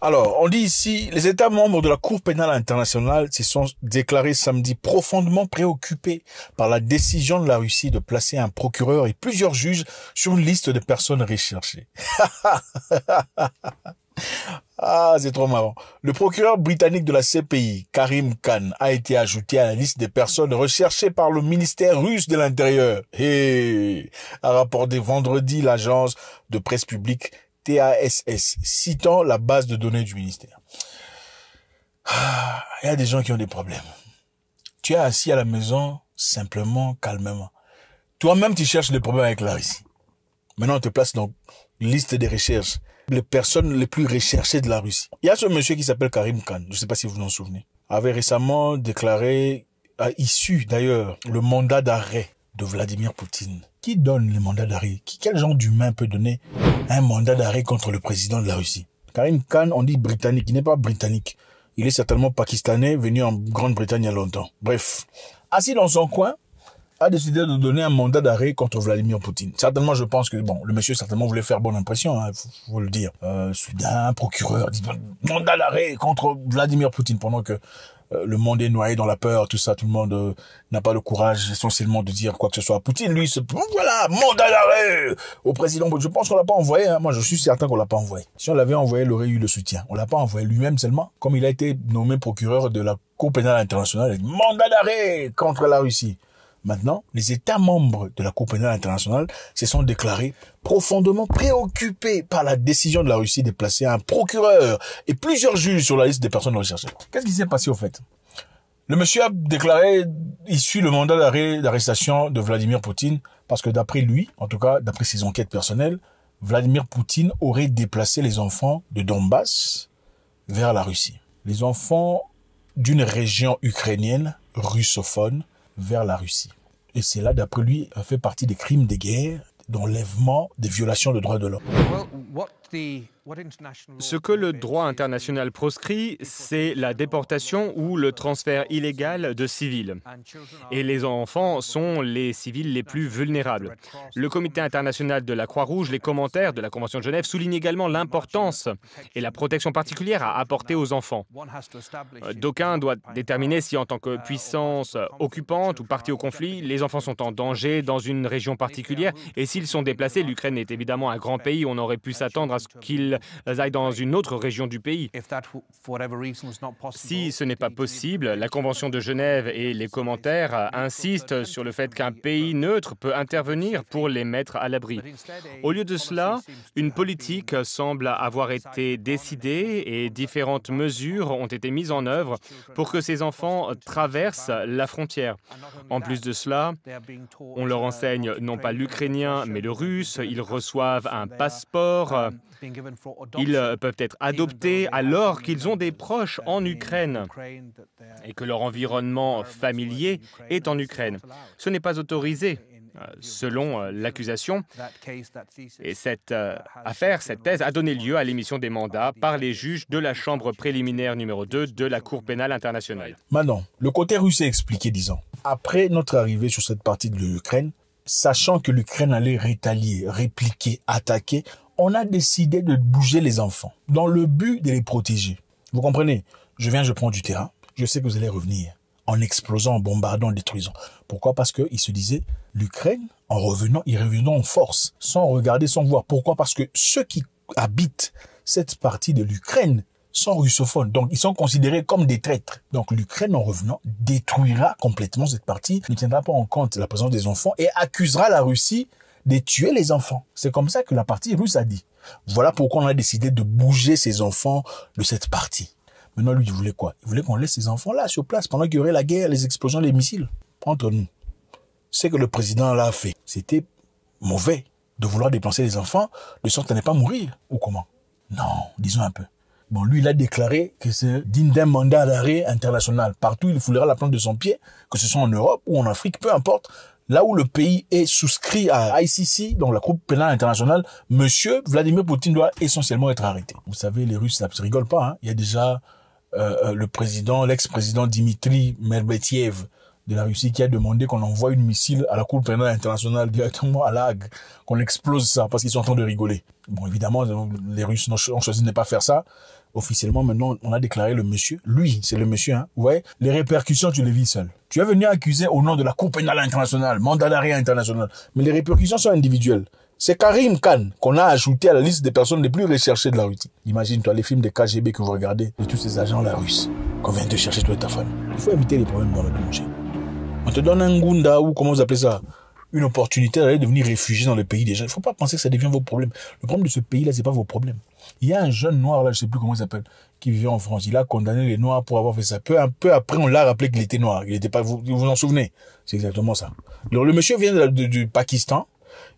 Alors, on dit ici, les États membres de la Cour pénale internationale se sont déclarés samedi profondément préoccupés par la décision de la Russie de placer un procureur et plusieurs juges sur une liste de personnes recherchées. Ah, c'est trop marrant. Le procureur britannique de la CPI, Karim Khan, a été ajouté à la liste des personnes recherchées par le ministère russe de l'Intérieur. A rapporté vendredi l'agence de presse publique TASS, citant la base de données du ministère. Il y a des gens qui ont des problèmes. Tu es assis à la maison, simplement, calmement. Toi-même, tu cherches des problèmes avec la Russie. Maintenant, on te place dans une liste des recherches. Les personnes les plus recherchées de la Russie. Il y a ce monsieur qui s'appelle Karim Khan, je ne sais pas si vous vous en souvenez, avait récemment déclaré, a issu d'ailleurs, le mandat d'arrêt de Vladimir Poutine. Qui donne les mandats d'arrêt? Quel genre d'humain peut donner un mandat d'arrêt contre le président de la Russie? Karim Khan, on dit britannique, il n'est pas britannique. Il est certainement pakistanais, venu en Grande-Bretagne il y a longtemps. Bref, assis dans son coin, a décidé de donner un mandat d'arrêt contre Vladimir Poutine. Certainement, je pense que, bon, le monsieur certainement voulait faire bonne impression, hein, faut le dire. Soudain, procureur dit mandat d'arrêt contre Vladimir Poutine pendant que le monde est noyé dans la peur, tout ça, tout le monde n'a pas le courage essentiellement de dire quoi que ce soit. Poutine, lui, voilà, mandat d'arrêt au président. Je pense qu'on l'a pas envoyé, hein. Moi, je suis certain qu'on l'a pas envoyé. Si on l'avait envoyé, il aurait eu le soutien. On l'a pas envoyé lui-même seulement. Comme il a été nommé procureur de la Cour pénale internationale, il a dit mandat d'arrêt contre la Russie. Maintenant, les États membres de la Cour pénale internationale se sont déclarés profondément préoccupés par la décision de la Russie de placer un procureur et plusieurs juges sur la liste des personnes recherchées. Qu'est-ce qui s'est passé au fait? Le monsieur a déclaré issu le mandat d'arrestation de Vladimir Poutine parce que d'après lui, en tout cas d'après ses enquêtes personnelles, Vladimir Poutine aurait déplacé les enfants de Donbass vers la Russie. Les enfants d'une région ukrainienne russophone vers la Russie. Et c'est là, d'après lui, fait partie des crimes de guerre, d'enlèvement, des violations de droits de l'homme. Ce que le droit international proscrit, c'est la déportation ou le transfert illégal de civils. Et les enfants sont les civils les plus vulnérables. Le Comité international de la Croix-Rouge, les commentaires de la Convention de Genève soulignent également l'importance et la protection particulière à apporter aux enfants. D'aucuns doivent déterminer si, en tant que puissance occupante ou partie au conflit, les enfants sont en danger dans une région particulière. Et s'ils sont déplacés, l'Ukraine est évidemment un grand pays, on aurait pu s'attendre à ce qu'ils aillent dans une autre région du pays. Si ce n'est pas possible, la Convention de Genève et les commentaires insistent sur le fait qu'un pays neutre peut intervenir pour les mettre à l'abri. Au lieu de cela, une politique semble avoir été décidée et différentes mesures ont été mises en œuvre pour que ces enfants traversent la frontière. En plus de cela, on leur enseigne non pas l'ukrainien mais le russe, ils reçoivent un passeport. Ils peuvent être adoptés alors qu'ils ont des proches en Ukraine et que leur environnement familier est en Ukraine. Ce n'est pas autorisé, selon l'accusation. Et cette affaire, cette thèse, a donné lieu à l'émission des mandats par les juges de la Chambre préliminaire numéro 2 de la Cour pénale internationale. Maintenant, le côté russe est expliqué disant, après notre arrivée sur cette partie de l'Ukraine, sachant que l'Ukraine allait rétalier, répliquer, attaquer, on a décidé de bouger les enfants dans le but de les protéger. Vous comprenez? Je prends du terrain. Je sais que vous allez revenir en explosant, en bombardant, en détruisant. Pourquoi? Parce qu'ils se disaient, l'Ukraine, en revenant, ils reviendront en force, sans regarder, sans voir. Pourquoi? Parce que ceux qui habitent cette partie de l'Ukraine sont russophones. Donc, ils sont considérés comme des traîtres. Donc, l'Ukraine, en revenant, détruira complètement cette partie, ne tiendra pas en compte la présence des enfants et accusera la Russie de tuer les enfants. C'est comme ça que la partie russe a dit. Voilà pourquoi on a décidé de bouger ces enfants de cette partie. Maintenant, lui, il voulait quoi? Il voulait qu'on laisse ces enfants-là sur place pendant qu'il y aurait la guerre, les explosions, les missiles. Entre nous. Ce que le président là a fait, c'était mauvais de vouloir dépenser les enfants de sorte à ne pas mourir. Ou comment? Non, disons un peu. Bon, lui, il a déclaré que c'est digne d'un mandat d'arrêt international. Partout, il foulera la plante de son pied, que ce soit en Europe ou en Afrique, peu importe. Là où le pays est souscrit à ICC, donc la Cour pénale internationale, monsieur Vladimir Poutine doit essentiellement être arrêté. Vous savez, les Russes, ça ne rigole pas, hein. Il y a déjà le président, l'ex-président Dimitri Medvedev de la Russie qui a demandé qu'on envoie une missile à la Cour pénale internationale directement à La Hague, qu'on explose ça parce qu'ils sont en train de rigoler. Bon, évidemment, les Russes ont choisi de ne pas faire ça. Officiellement, maintenant, on a déclaré le monsieur. Lui, c'est le monsieur, hein. Ouais. Les répercussions, tu les vis seul. Tu es venu accuser au nom de la Cour pénale internationale, mandat d'arrêt international. Mais les répercussions sont individuelles. C'est Karim Khan qu'on a ajouté à la liste des personnes les plus recherchées de la Russie. Imagine-toi les films de KGB que vous regardez de tous ces agents-là russes qu'on vient te chercher toi et ta famille. Il faut éviter les problèmes dans le plongée. On te donne un gunda ou comment vous appelez ça, une opportunité d'aller devenir réfugié dans le pays des gens. Il ne faut pas penser que ça devient vos problèmes. Le problème de ce pays-là, c'est pas vos problèmes. Il y a un jeune noir, là, je sais plus comment il s'appelle, qui vivait en France. Il a condamné les noirs pour avoir fait ça. Un peu après, on l'a rappelé qu'il était noir. Il était pas, vous en souvenez? C'est exactement ça. Alors, le monsieur vient du Pakistan.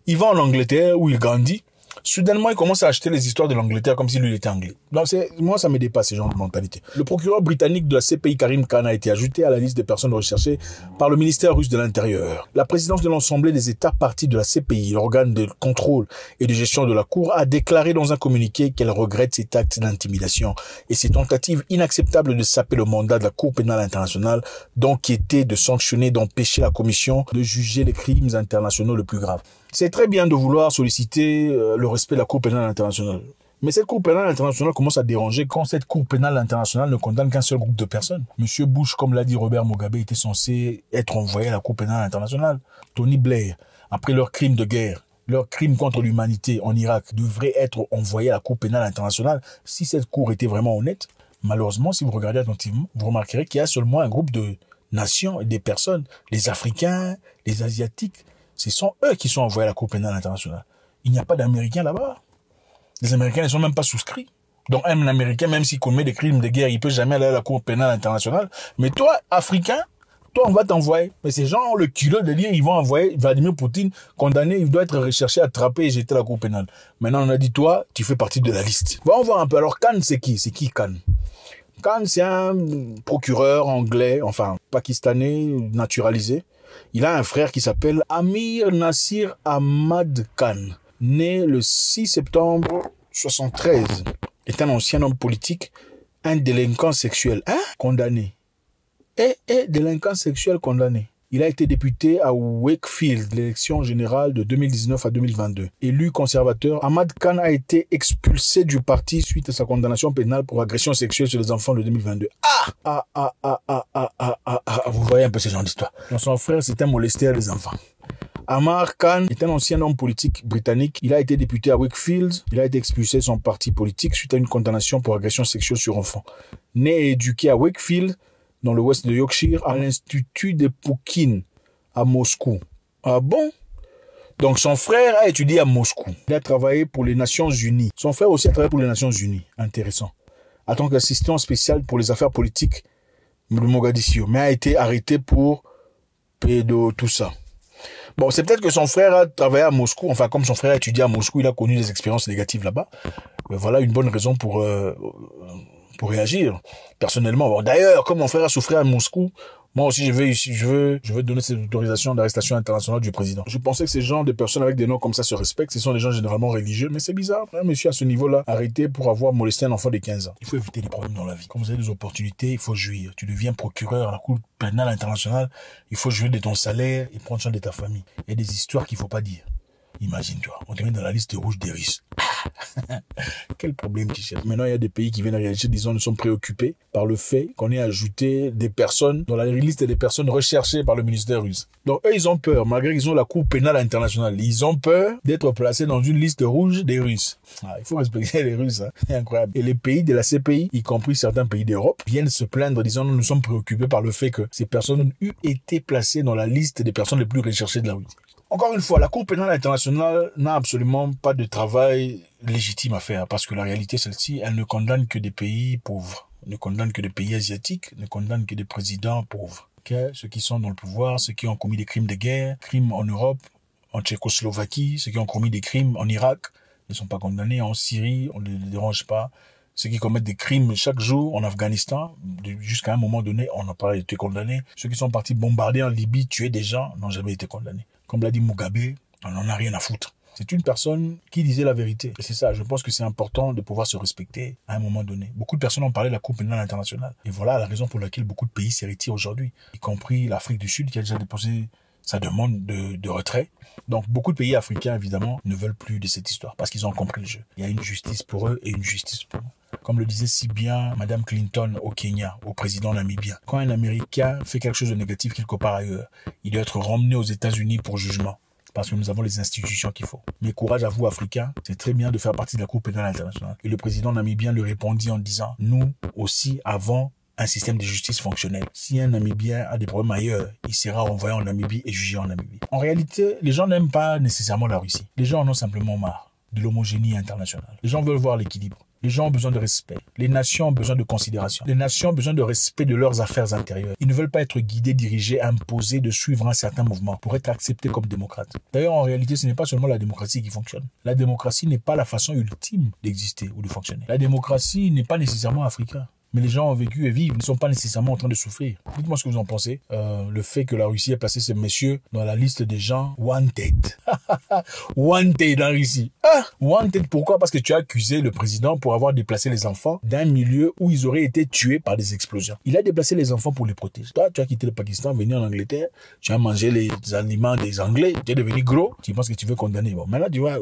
Il va en Angleterre où il grandit. Soudainement, il commence à acheter les histoires de l'Angleterre comme si lui il était anglais. Donc, moi, ça me dépasse, ce genre de mentalité. Le procureur britannique de la CPI, Karim Khan, a été ajouté à la liste des personnes recherchées par le ministère russe de l'Intérieur. La présidence de l'Assemblée des États parties de la CPI, l'organe de contrôle et de gestion de la Cour, a déclaré dans un communiqué qu'elle regrette cet acte d'intimidation et ces tentatives inacceptables de saper le mandat de la Cour pénale internationale, d'enquêter, de sanctionner, d'empêcher la Commission de juger les crimes internationaux les plus graves. C'est très bien de vouloir solliciter le respect de la Cour pénale internationale. Mais cette Cour pénale internationale commence à déranger quand cette Cour pénale internationale ne condamne qu'un seul groupe de personnes. Monsieur Bush, comme l'a dit Robert Mugabe, était censé être envoyé à la Cour pénale internationale. Tony Blair, après leurs crimes de guerre, leurs crimes contre l'humanité en Irak, devraient être envoyés à la Cour pénale internationale si cette Cour était vraiment honnête. Malheureusement, si vous regardez attentivement, vous remarquerez qu'il y a seulement un groupe de nations et des personnes, les Africains, les Asiatiques. Ce sont eux qui sont envoyés à la Cour pénale internationale. Il n'y a pas d'Américains là-bas. Les Américains ne sont même pas souscrits. Donc un Américain, même s'il commet des crimes de guerre, il peut jamais aller à la Cour pénale internationale. Mais toi, Africain, toi, on va t'envoyer. Mais ces gens ont le culot de dire, ils vont envoyer Vladimir Poutine condamné, il doit être recherché, attrapé et jeté à la Cour pénale. Maintenant, on a dit, toi, tu fais partie de la liste. Bon, on va voir un peu. Alors, Khan, c'est qui? C'est qui Khan? Khan, c'est un procureur anglais, enfin, pakistanais, naturalisé. Il a un frère qui s'appelle Amir Nasir Ahmad Khan, né le 6 septembre 1973. Est un ancien homme politique, un délinquant sexuel, condamné. Délinquant sexuel condamné. Il a été député à Wakefield, l'élection générale de 2019 à 2022. Élu conservateur, Ahmad Khan a été expulsé du parti suite à sa condamnation pénale pour agression sexuelle sur les enfants de 2022. Vous voyez un peu ce genre d'histoire. Son frère, c'était un molesteur des enfants. Amar Khan est un ancien homme politique britannique. Il a été député à Wakefield. Il a été expulsé de son parti politique suite à une condamnation pour agression sexuelle sur enfants. Né et éduqué à Wakefield, dans le ouest de Yorkshire, à l'Institut de Poukhine, à Moscou. Ah bon? Donc son frère a étudié à Moscou. Il a travaillé pour les Nations Unies. Son frère aussi a travaillé pour les Nations Unies. Intéressant. En tant qu'assistant spécial pour les affaires politiques de Mogadiscio. Mais a été arrêté pour tout ça. Bon, c'est peut-être que son frère a travaillé à Moscou. Enfin, comme son frère a étudié à Moscou, il a connu des expériences négatives là-bas. Voilà une bonne raison pour réagir. Personnellement, bon, d'ailleurs, comme mon frère a souffert à Moscou, moi aussi, je veux donner cette autorisation d'arrestation internationale du président. Je pensais que ces gens de personnes avec des noms comme ça se respectent. Ce sont des gens généralement religieux, mais c'est bizarre. Un monsieur à ce niveau-là, arrêté pour avoir molesté un enfant de 15 ans. Il faut éviter les problèmes dans la vie. Quand vous avez des opportunités, il faut jouir. Tu deviens procureur à la Cour pénale internationale, il faut jouir de ton salaire et prendre soin de ta famille. Il y a des histoires qu'il faut pas dire. Imagine-toi, on te met dans la liste rouge des Russes. Quel problème tu cherches. Maintenant, il y a des pays qui viennent réagir, disons, nous sommes préoccupés par le fait qu'on ait ajouté des personnes dans la liste des personnes recherchées par le ministère russe. Donc, eux, ils ont peur, malgré qu'ils ont la Cour pénale internationale. Ils ont peur d'être placés dans une liste rouge des Russes. Il faut respecter les Russes, hein. C'est incroyable. Et les pays de la CPI, y compris certains pays d'Europe, viennent se plaindre, disant, nous sommes préoccupés par le fait que ces personnes ont été placées dans la liste des personnes les plus recherchées de la Russie. Encore une fois, la Cour pénale internationale n'a absolument pas de travail légitime à faire parce que la réalité, celle-ci, elle ne condamne que des pays pauvres, ne condamne que des pays asiatiques, ne condamne que des présidents pauvres. Okay? Ceux qui sont dans le pouvoir, ceux qui ont commis des crimes de guerre, crimes en Europe, en Tchécoslovaquie, ceux qui ont commis des crimes en Irak, ne sont pas condamnés. En Syrie, on ne les dérange pas. Ceux qui commettent des crimes chaque jour en Afghanistan, jusqu'à un moment donné, on n'a pas été condamnés. Ceux qui sont partis bombarder en Libye, tuer des gens, n'ont jamais été condamnés. Comme l'a dit Mugabe, on n'en a rien à foutre. C'est une personne qui disait la vérité. Et c'est ça, je pense que c'est important de pouvoir se respecter à un moment donné. Beaucoup de personnes ont parlé de la Cour pénale internationale. Et voilà la raison pour laquelle beaucoup de pays s'y retirent aujourd'hui, y compris l'Afrique du Sud qui a déjà déposé sa demande de retrait. Donc beaucoup de pays africains, évidemment, ne veulent plus de cette histoire parce qu'ils ont compris le jeu. Il y a une justice pour eux et une justice pour nous. Comme le disait si bien Madame Clinton au Kenya, au président namibien. Quand un Américain fait quelque chose de négatif quelque part ailleurs, il doit être ramené aux États-Unis pour jugement. Parce que nous avons les institutions qu'il faut. Mais courage à vous, Africains, c'est très bien de faire partie de la Cour pénale internationale. Et le président namibien lui répondit en disant, nous aussi avons un système de justice fonctionnel. Si un Namibien a des problèmes ailleurs, il sera renvoyé en Namibie et jugé en Namibie. En réalité, les gens n'aiment pas nécessairement la Russie. Les gens en ont simplement marre de l'homogénie internationale. Les gens veulent voir l'équilibre. Les gens ont besoin de respect. Les nations ont besoin de considération. Les nations ont besoin de respect de leurs affaires intérieures. Ils ne veulent pas être guidés, dirigés, imposés de suivre un certain mouvement pour être acceptés comme démocrates. D'ailleurs, en réalité, ce n'est pas seulement la démocratie qui fonctionne. La démocratie n'est pas la façon ultime d'exister ou de fonctionner. La démocratie n'est pas nécessairement africaine. Mais les gens ont vécu et vivent, ils ne sont pas nécessairement en train de souffrir. Dites-moi ce que vous en pensez. Le fait que la Russie ait placé ces messieurs dans la liste des gens wanted. Wanted en Russie. Wanted, pourquoi? Parce que tu as accusé le président pour avoir déplacé les enfants d'un milieu où ils auraient été tués par des explosions. Il a déplacé les enfants pour les protéger. Toi, tu as quitté le Pakistan, venu en Angleterre, tu as mangé les aliments des Anglais, tu es devenu gros, tu penses que tu veux condamner. Bon, maintenant, tu vois...